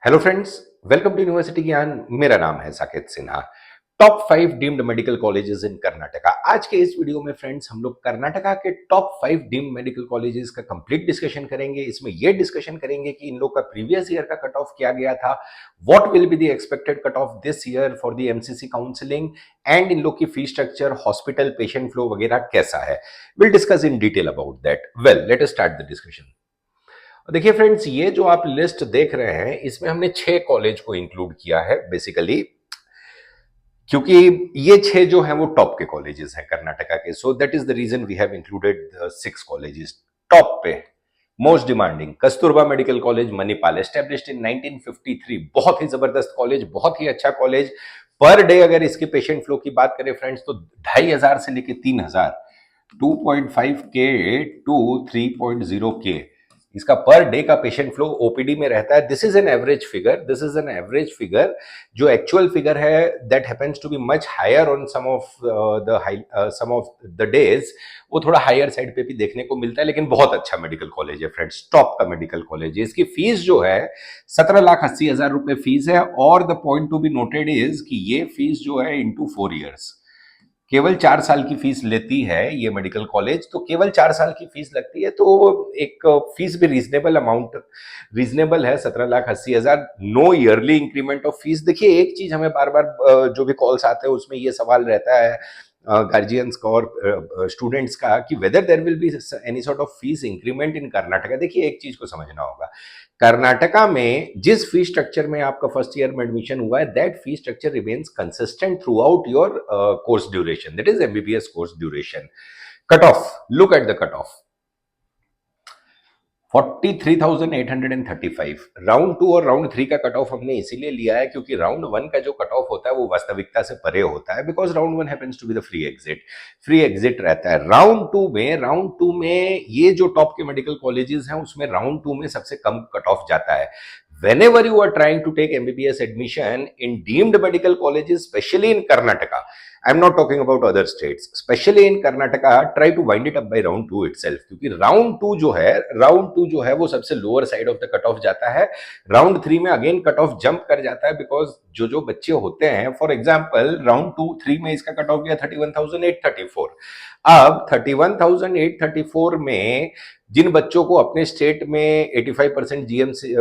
Hello friends, welcome to university Gyan. मेरा नाम है Saket Sinha. Top 5 deemed medical colleges in Karnataka. आज के इस वीडियो में फ्रेंड्स हम लोग कर्नाटका के टॉप 5 डीम्ड मेडिकल कॉलेजेस का कंप्लीट डिस्कशन करेंगे। इसमें यह डिस्कशन करेंगे कि इन लोग का प्रीवियस ईयर का कट ऑफ क्या गया था, what will be the expected cut off this year for the MCC counselling and in लोग की fees structure, hospital, patient flow वगैरह कैसा है। Will discuss in detail about that. Well, let us start the discussion. देखिए friends, ये जो आप list देख रहे हैं इसमें हमने 6 कॉलेज को इंक्लूड किया है बेसिकली, क्योंकि ये 6 जो हैं वो टॉप के कॉलेजेस हैं कर्नाटका के। So that is the reason we have included 6 colleges. Top पे most demanding Kasturba medical college Manipal, established in 1953। बहुत ही जबरदस्त कॉलेज, बहुत ही अच्छा कॉलेज। पर डे अगर इसके पेशेंट फ्लो की बात करें फ्रेंड्स तो 2500 से लेके 3000, 2.5 के टू 3.0 के इसका पर डे का पेशेंट फ्लो ओपीडी में रहता है। This is an average figure, this is an average figure. जो एक्चुअल फिगर है that happens to be much higher on some of the days, वो थोड़ा हायर साइड पे भी देखने को मिलता है। लेकिन बहुत अच्छा मेडिकल कॉलेज है फ्रेंड्स, टॉप का मेडिकल कॉलेज है। इसकी फीस जो है 17,80,000 रुपए फीस है। और the point to be noted is कि ये फीस जो है इंटू 4 ईयर्स, केवल 4 साल की फीस लेती है ये मेडिकल कॉलेज। तो केवल 4 साल की फीस लगती है, तो एक फीस भी रीजनेबल अमाउंट, रीजनेबल है 17,80,000। No yearly increment of fees. देखिए, एक चीज हमें बार बार जो भी कॉल्स आते हैं उसमें ये सवाल रहता है गार्जियंस का और स्टूडेंट्स का कि whether there will be any sort of fees increment in Karnataka. देखिए, एक चीज को समझना होगा, कर्नाटका में जिस फी स्ट्रक्चर में आपका फर्स्ट ईयर में एडमिशन हुआ है that fee structure remains consistent through out your course duration, that is MBBS course duration. Cut off, look at the cut of, 43,835। Round 2 और राउंड 3 का कट ऑफ हमने इसीलिए लिया है क्योंकि राउंड 1 का जो कट ऑफ होता है वो वास्तविकता से परे होता है, because round 1 happens to be the free exit रहता है। राउंड 2 में ये जो टॉप के मेडिकल कॉलेजेस हैं उसमें राउंड 2 में सबसे कम कट ऑफ जाता है। Whenever you are trying to take MBBS admission in deemed medical colleges, especially in Karnataka, I'm not talking about other states, especially in Karnataka, try to wind it up by round 2 itself, क्योंकि round 2 जो है वो सबसे lower side of the cut of जाता है। Round 3 में again cut off jump कर जाता है, बिकॉज जो बच्चे होते हैं, फॉर एग्जाम्पल राउंड 3 में इसका कट ऑफ गया 31,834। अब 31,834 में जिन बच्चों को अपने स्टेट में 85% जीएमसी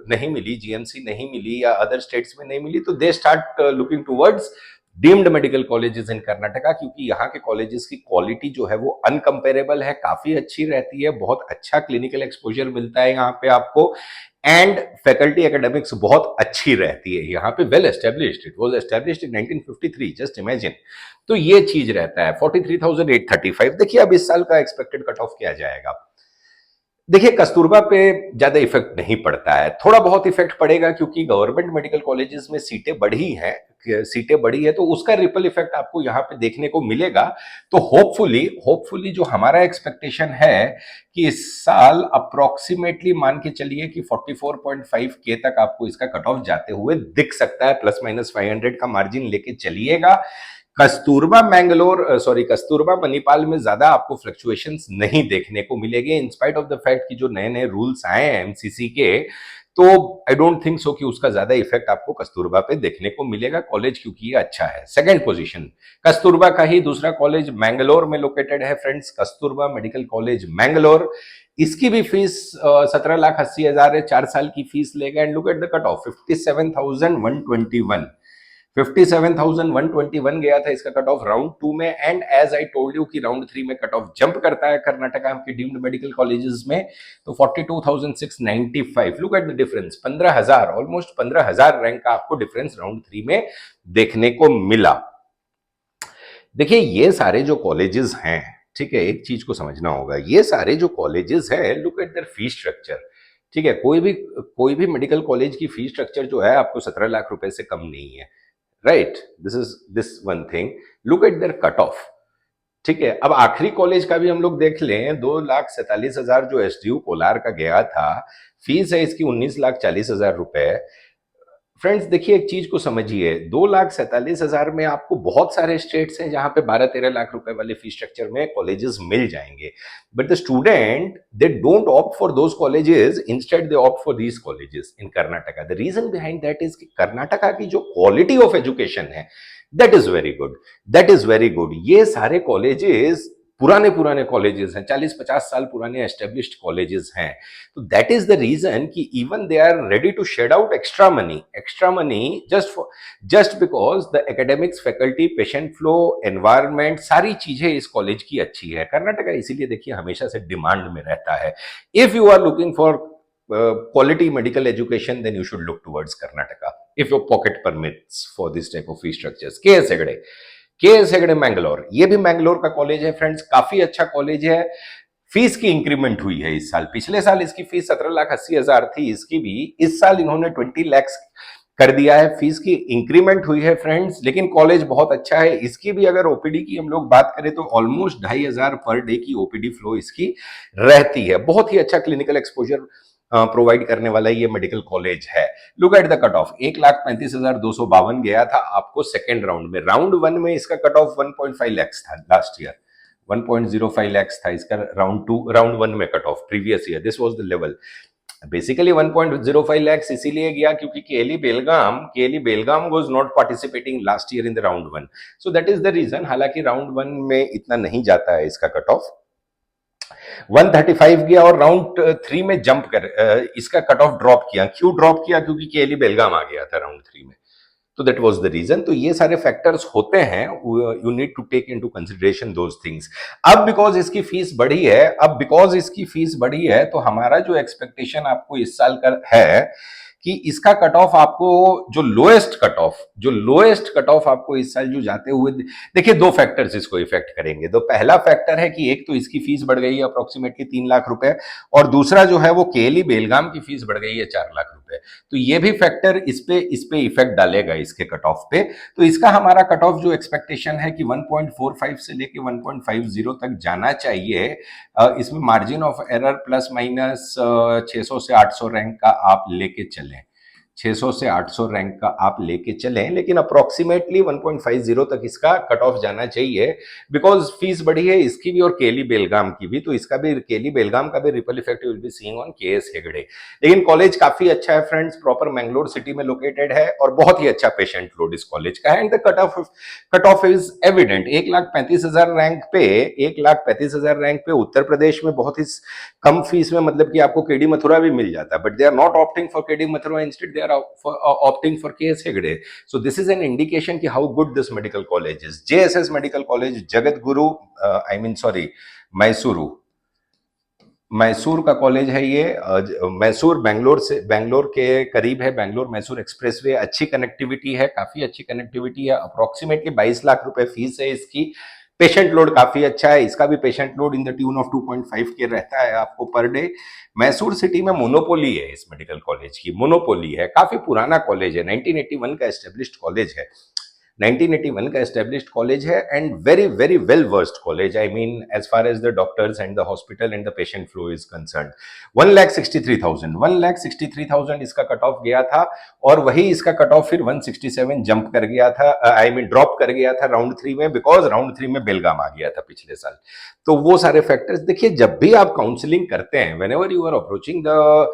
नहीं मिली, जीएमसी नहीं मिली या अदर स्टेट्स में नहीं मिली, तो they start looking towards deemed medical colleges in Karnataka, क्योंकि यहाँ के कॉलेजेस की क्वालिटी जो है वो अनकंपेरेबल है, काफी अच्छी रहती है, बहुत अच्छा क्लिनिकल एक्सपोजर मिलता है यहाँ पे आपको, एंड फैकल्टी एकेडमिक्स बहुत अच्छी रहती है यहाँ पे। Well established, it was established in 1953, just imagine. तो ये चीज रहता है 43,835। देखिए, अब इस साल का एक्सपेक्टेड कट ऑफ क्या जाएगा। देखिए, कस्तूरबा पे ज्यादा इफेक्ट नहीं पड़ता है, थोड़ा बहुत इफेक्ट पड़ेगा क्योंकि गवर्नमेंट मेडिकल कॉलेजेस में सीटें बढ़ी है, तो उसका रिपल इफेक्ट आपको यहाँ पे देखने को मिलेगा। तो होपफुली जो हमारा एक्सपेक्टेशन है कि इस साल अप्रोक्सीमेटली मान के चलिए कि 44.5 के तक आपको इसका कट ऑफ जाते हुए दिख सकता है, प्लस माइनस 500 का मार्जिन लेके चलिएगा। कस्तूरबा मणिपाल में ज्यादा आपको फ्लक्चुएशंस नहीं देखने को मिलेंगे, इंस्पाइट ऑफ द फैक्ट कि जो नए नए रूल्स आए हैं एमसीसी के, तो आई डोंट थिंक सो कि उसका ज्यादा इफेक्ट आपको कस्तूरबा पे देखने को मिलेगा कॉलेज, क्योंकि ये अच्छा है। सेकंड पोजीशन कस्तूरबा का ही दूसरा कॉलेज मैंगलोर में लोकेटेड है friends, Kasturba medical college Mangalore. इसकी भी फीस 17,80,000 है, 4 साल की फीस लेगा। And look at the cut of 57,121, 57,121 गया था इसका कट ऑफ राउंड 2 में। And as I told you कि राउंड 3 में कट ऑफ जंप करता है कर्नाटका के डीम्ड मेडिकल कॉलेजेस में, तो 42,695। Look at the difference, 15,000, almost 15,000 rank का आपको डिफरेंस राउंड 3 में देखने को मिला। देखिए, ये सारे जो कॉलेजेस हैं, ठीक है, एक चीज को समझना होगा, ये सारे जो कॉलेजेस हैं, look at there fees structure. ठीक है, कोई भी मेडिकल कॉलेज की फीस स्ट्रक्चर जो है आपको 17 लाख रुपए से कम नहीं है, right. This one thing, look at there cut off. ठीक है, अब आखिरी कॉलेज का भी हम लोग देख लें, 2,47,000 जो एसडीयू कोलार का गया था, फीस है इसकी 19,40,000 रुपए। फ्रेंड्स देखिए एक चीज को समझिए, 2,47,000 में आपको बहुत सारे स्टेट्स हैं जहां पे 12-13 लाख रुपए वाले फीस स्ट्रक्चर में कॉलेजेस मिल जाएंगे, but the student they don't opt for those colleges, instead they opt for these colleges in Karnataka. The reason behind that is कि कर्नाटका की जो क्वालिटी ऑफ एजुकेशन है that is very good, that is very good. ये सारे colleges पुराने पुराने colleges हैं, 40-50 साल पुराने एस्टेब्लिश्ड कॉलेजेस हैं। तो दैट इज द रीजन कि even they are ready to shed out extra money just because the academics, faculty, patient flow, environment, सारी चीजें इस कॉलेज की अच्छी है। कर्नाटका इसीलिए देखिए हमेशा से डिमांड में रहता है। If you are looking for quality medical education, then you should look towards Karnataka if your pocket permits for this type of fee structures. के एस हेगड़े मैंगलोर, ये भी मैंगलोर का कॉलेज है फ्रेंड्स, काफी अच्छा कॉलेज है। फीस की इंक्रीमेंट हुई है इस साल, पिछले साल इसकी फीस 17,80,000 थी, इसकी भी इस साल इन्होंने 20 लाख कर दिया है। फीस की इंक्रीमेंट हुई है फ्रेंड्स, लेकिन कॉलेज बहुत अच्छा है। इसकी भी अगर ओपीडी की हम लोग बात करें तो ऑलमोस्ट 2,500 पर डे की ओपीडी फ्लो इसकी रहती है। बहुत ही अच्छा क्लिनिकल एक्सपोजर प्रोवाइड करने वाला ये मेडिकल कॉलेज है। Look at the cut of, 1,35,252 गया था आपको सेकेंड राउंड में। राउंड 1 में इसका कट ऑफ 1.5 लाख था लास्ट ईयर, 1.05 लाख था इसका राउंड 1 में cut off previous year, this was the level. Basically 1.05 lakhs इसीलिए गया क्योंकि KLE Belgaum was not participating last year in the round 1, so that is the reason. हालांकि राउंड 1 में इतना नहीं जाता है इसका कट ऑफ, 135 गया और राउंड 3 में जंप कर इसका कट ऑफ ड्रॉप किया। क्यों ड्रॉप किया? क्योंकि केली बेलगाम आ गया था राउंड 3 में, तो दैट वाज द रीजन। तो ये सारे फैक्टर्स होते हैं, you need to take into consideration those things. अब बिकॉज इसकी फीस बढ़ी है तो हमारा जो एक्सपेक्टेशन आपको इस साल का है कि इसका कट ऑफ आपको जो लोएस्ट कट ऑफ आपको इस साल जो जाते हुए देखिए, दो फैक्टर्स इसको इफेक्ट करेंगे। तो पहला फैक्टर है कि एक तो इसकी फीस बढ़ गई है अप्रोक्सीमेटली 3 लाख रुपए, और दूसरा जो है वो केली बेलगाम की फीस बढ़ गई है 4 लाख रुपए। तो ये भी फैक्टर इस पे इफेक्ट डालेगा इसके कट ऑफ पे। तो इसका हमारा कट ऑफ जो एक्सपेक्टेशन है कि 1.45 से लेके 1.50 तक जाना चाहिए। इसमें margin of error plus minus 600 से 800 रैंक का आप लेके चलें, 600 से 800 रैंक का आप लेके चलें, लेकिन अप्रोक्सीमेटली 1.50 तक इसका कट ऑफ जाना चाहिए। बिकॉज फीस बढ़ी है इसकी भी और केली बेलगाम की भी, तो इसका भी, केली बेलगाम का भी ripple effect will be seeing on KS. Hegde. लेकिन कॉलेज काफी अच्छा है फ्रेंड्स, प्रॉपर मैंगलोर सिटी में लोकेटेड है और बहुत ही अच्छा पेशेंट लोड इस कॉलेज का है। And the cut off is evident. 1,35,000 rank पे 1,35,000 रैंक पे उत्तर प्रदेश में बहुत ही कम फीस में, मतलब कि आपको केडी मथुरा भी मिल जाता है, but they are not opting for KD Mathura, instead they are opting for KS Hegde. So this is an indication कि how good this medical college is. JSS Medical College, Jagat Guru, Mysore का कॉलेज है ये। मैसूर बैंगलोर के करीब है, बैंगलोर मैसूर एक्सप्रेसवे। अच्छी कनेक्टिविटी है, काफी अच्छी कनेक्टिविटी है। अप्रोक्सीमेटली 22 लाख रुपए फीस है इसकी। पेशेंट लोड काफी अच्छा है, इसका भी patient load in the tune of 2.5 के रहता है आपको पर डे। मैसूर सिटी में मोनोपोली है इस मेडिकल कॉलेज की, मोनोपोली है। काफी पुराना कॉलेज है, 1981 का एस्टेब्लिश्ड कॉलेज है, 1981 का एस्टेब्लिश्ड कॉलेज है and very very well versed college. I mean as far as the doctors and the hospital and the patient flow is concern. 1,63,000 इसका कट ऑफ गया था और वही इसका कट ऑफ फिर 167 जंप कर गया था, आई मीन ड्रॉप कर गया था राउंड 3 में, बिकॉज राउंड 3 में बेलगाम आ गया था पिछले साल। तो वो सारे फैक्टर्स देखिए, जब भी आप काउंसलिंग करते हैं, whenever you are approaching the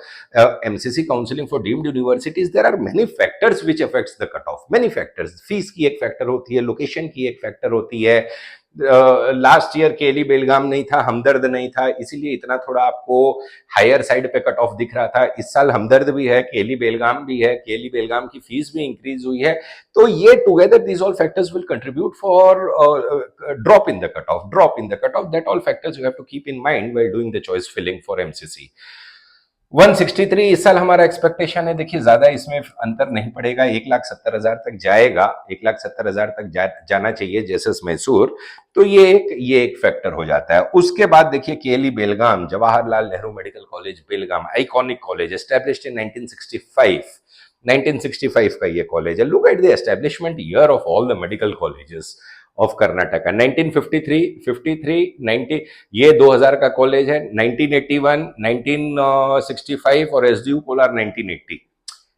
MCC counselling for deemed universities, there are many factors which affects the cut off, many factors. Fees की एक फैक्टर होती है, लोकेशन की एक फैक्टर होती है। लास्ट ईयर केली बेलगाम नहीं था, हमदर्द नहीं था, इसीलिए इतना थोड़ा आपको हायर साइड पे कट ऑफ दिख रहा था। इस साल हमदर्द भी है, केली बेलगाम भी है, केली बेलगाम की फीस भी इंक्रीज हुई है। तो ये together these all factors will contribute for drop in the cut off. That all factors you have to keep in mind while doing the choice filling for MCC. 163 इस साल हमारा एक्सपेक्टेशन है। देखिए ज्यादा इसमें अंतर नहीं पड़ेगा, 1,70,000 तक जाएगा, 1,70,000 तक जाना चाहिए जैसे मैसूर। तो ये एक फैक्टर हो जाता है। उसके बाद देखिए KLE Belgaum, Jawaharlal Nehru medical college Belgaum, iconic college, established in 1965 का ये कॉलेज है। Look at the establishment year of all the medical colleges of Karnataka. 1953, 90, ये 2000 का कॉलेज है। 1981, 1965 और SDU Kolar 1980।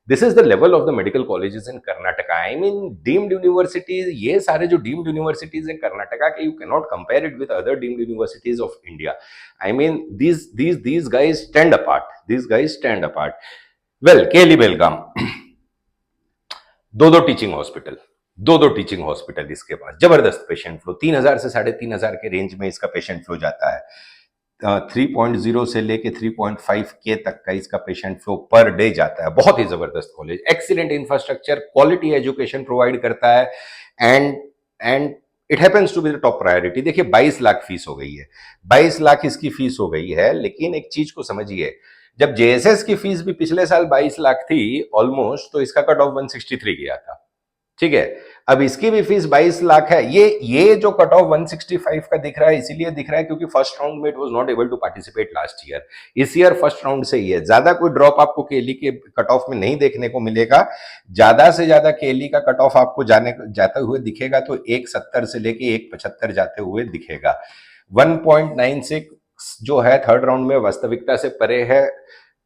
This is the level of the medical colleges in Karnataka. I mean deemed universities, ये सारे जो डीम्ड यूनिवर्सिटीज इन कर्नाटका के, you can not compare it with other deemed universities of India. I mean these guys stand apart. These guys stand apart. Well, केली बेलगाम, दो दो teaching hospital इसके पास, जबरदस्त patient flow, 3,000 से 3,500 के रेंज में इसका पेशेंट फ्लो जाता है. 3.0 से लेके 3.5 के तक का इसका पेशेंट फ्लो पर डे जाता है. बहुत ही जबरदस्त college, excellent infrastructure, quality education provide करता है. And it happens to be the top priority. देखिए 22 लाख फीस हो गई है, 22 लाख इसकी फीस हो गई है. लेकिन एक चीज को समझिए, जब जेएसएस की फीस भी पिछले साल 22 लाख थी ऑलमोस्ट, तो इसका कट ऑफ 163 गया था. ठीक है, अब इसकी भी फीस 22 लाख है. ये जो कट ऑफ 165 का दिख रहा है, इसीलिए दिख रहा है क्योंकि फर्स्ट राउंड में it was not able to participate last year. इस ईयर फर्स्ट राउंड से ही है. ज्यादा कोई ड्रॉप आपको केली के कट ऑफ में नहीं देखने को मिलेगा. ज्यादा से ज्यादा केली का कट ऑफ आपको जाते हुए दिखेगा तो 170 से लेके 175 जाते हुए दिखेगा. 1.96 जो है थर्ड राउंड में वास्तविकता से परे है,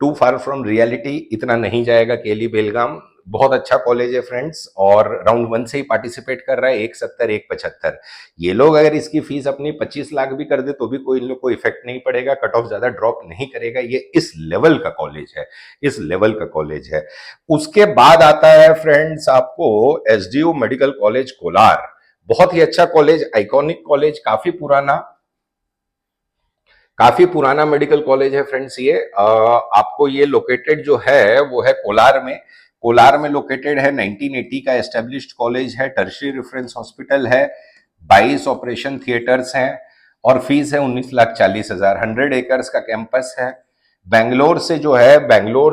टू फार फ्रॉम रियलिटी. इतना नहीं जाएगा केली बेलगाम. बहुत अच्छा कॉलेज है फ्रेंड्स, और राउंड 1 से ही पार्टिसिपेट कर रहा है. 170 175. ये लोग अगर इसकी फीस अपनी 25 लाख भी कर दे तो भी इन लोग को इफेक्ट नहीं पड़ेगा. कट ऑफ ज्यादा ड्रॉप नहीं करेगा. ये इस लेवल का कॉलेज है, इस लेवल का कॉलेज है. उसके बाद आता है फ्रेंड्स आपको एसडीयू मेडिकल कॉलेज कोलार. बहुत ही अच्छा कॉलेज, आइकॉनिक कॉलेज, काफी पुराना मेडिकल कॉलेज है फ्रेंड्स. ये आपको ये लोकेटेड जो है वो है कोलार में लोकेटेड है. 1980 का एस्टेब्लिश्ड कॉलेज है. टर्शियरी रेफरेंस हॉस्पिटल है. 22 ऑपरेशन थिएटर्स हैं और फीस है 19,40,000. 100 एकर्स का कैंपस है. बैंगलोर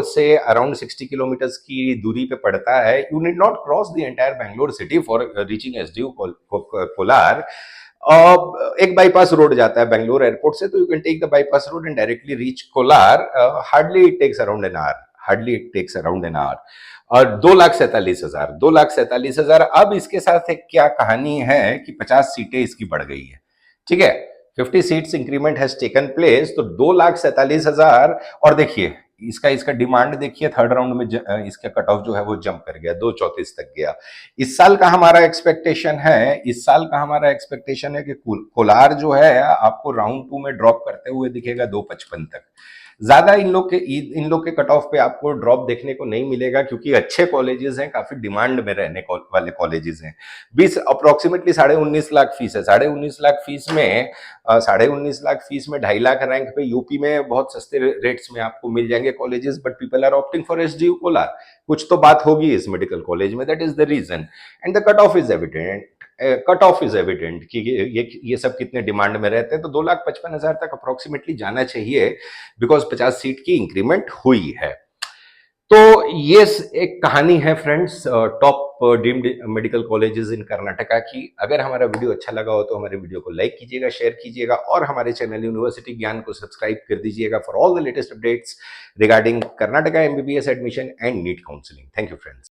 से अराउंड 60 किलोमीटर्स की दूरी पे पड़ता है. You need not cross the entire Bangalore city for reaching SDU Kolar. एक बाईपास रोड जाता है बैंगलोर एयरपोर्ट से, तो you can take the bypass road and directly reach Kolar. Hardly it takes around an hour. और 2,47,000. अब इसके साथ एक क्या कहानी है कि 50 सीटें इसकी बढ़ गई है. ठीक है, 50 seats increment has taken place, तो 2,47,000. और देखिए इसका डिमांड देखिए, थर्ड राउंड में इसका कट ऑफ जो है वो जंप कर गया, 234 तक गया. इस साल का हमारा एक्सपेक्टेशन है कि कोलार जो है आपको राउंड 2 में ड्रॉप करते हुए दिखेगा 255 तक. ज्यादा इन लोग के कट ऑफ पे आपको ड्रॉप देखने को नहीं मिलेगा, क्योंकि अच्छे कॉलेजेस हैं, काफी डिमांड में रहने वाले कॉलेजेस हैं. 20 अप्रोक्सीमेटली 19.5 लाख फीस है. 19.5 लाख फीस में 2.5 लाख रैंक पे यूपी में बहुत सस्ते रेट्स में आपको मिल जाएंगे colleges. But people are opting for SDU Kolar. कुछ तो बात होगी इस मेडिकल कॉलेज में, that is the reason. And the cut off is evident कि ये सब कितने डिमांड में रहते हैं. तो 2,55,000 तक अप्रोक्सीमेटली जाना चाहिए, बिकॉज 50 सीट की इंक्रीमेंट हुई है. तो ये एक कहानी है friends top deemed medical colleges in Karnataka की. अगर हमारा वीडियो अच्छा लगा हो तो हमारे वीडियो को लाइक कीजिएगा, शेयर कीजिएगा, और हमारे चैनल यूनिवर्सिटी ज्ञान को सब्सक्राइब कर दीजिएगा for all the latest updates regarding Karnataka MBBS admission and NEET counselling. Thank you friends.